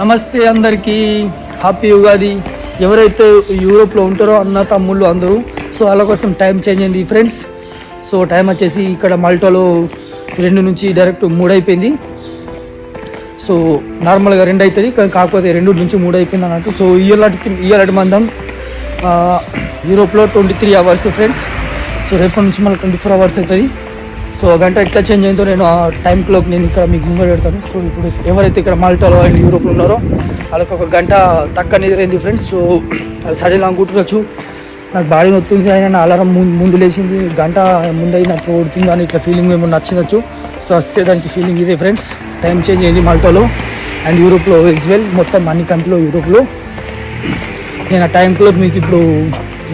నమస్తే అందరికీ, హ్యాపీ ఉగాది. ఎవరైతే యూరోప్లో ఉంటారో అన్న తమ్ముళ్ళు అందరూ, సో వాళ్ళ కోసం టైం చేంజ్ అయింది ఫ్రెండ్స్. సో టైం వచ్చేసి ఇక్కడ మాల్టాలో 2 నుంచి డైరెక్ట్ 3 అయిపోయింది. సో నార్మల్గా 2 అవుతుంది, కాకపోతే 2 నుంచి 3 అయిపోయింది అన్నట్టు. సో ఇయ్యాలటి మందం యూరోప్లో 23 అవర్స్ ఫ్రెండ్స్. సో రేపటి నుంచి మళ్ళీ 24 అవర్స్ అవుతుంది. సో గంట ఎట్లా చేంజ్ అయిందో నేను ఆ టైం క్లాక్ నేను ఇక్కడ మీకు ముందు పెడతాను. సో ఇప్పుడు ఎవరైతే ఇక్కడ మాల్టాలో అండ్ యూరోప్లో ఉన్నారో వాళ్ళకి 1 గంట తక్కువ నిద్రైంది ఫ్రెండ్స్. సో అది సడన్ అనుకుంటున్నచ్చు, నాకు బాడీ నొత్తుంది అయినా నా అలారం ముందు లేచింది, గంట ముందై నాకు కొడుతుంది అని ఇట్లా ఫీలింగ్ ఏమో నచ్చినచ్చు. సో వస్తే దానికి ఫీలింగ్ ఇదే ఫ్రెండ్స్. టైం చేంజ్ అయింది మాల్టాలో అండ్ యూరోప్లో ఇస్ వెల్, మొత్తం అన్ని కంట్రీలో యూరోప్లో. నేను ఆ టైం క్లాక్ మీకు ఇప్పుడు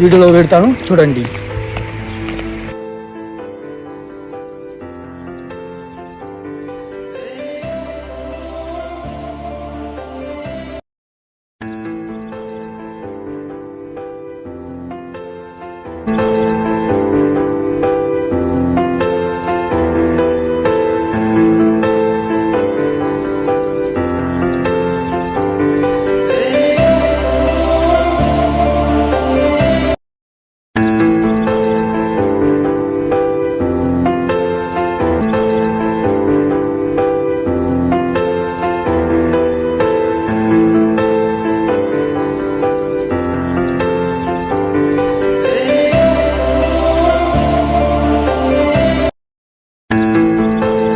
వీడియోలో పెడతాను చూడండి.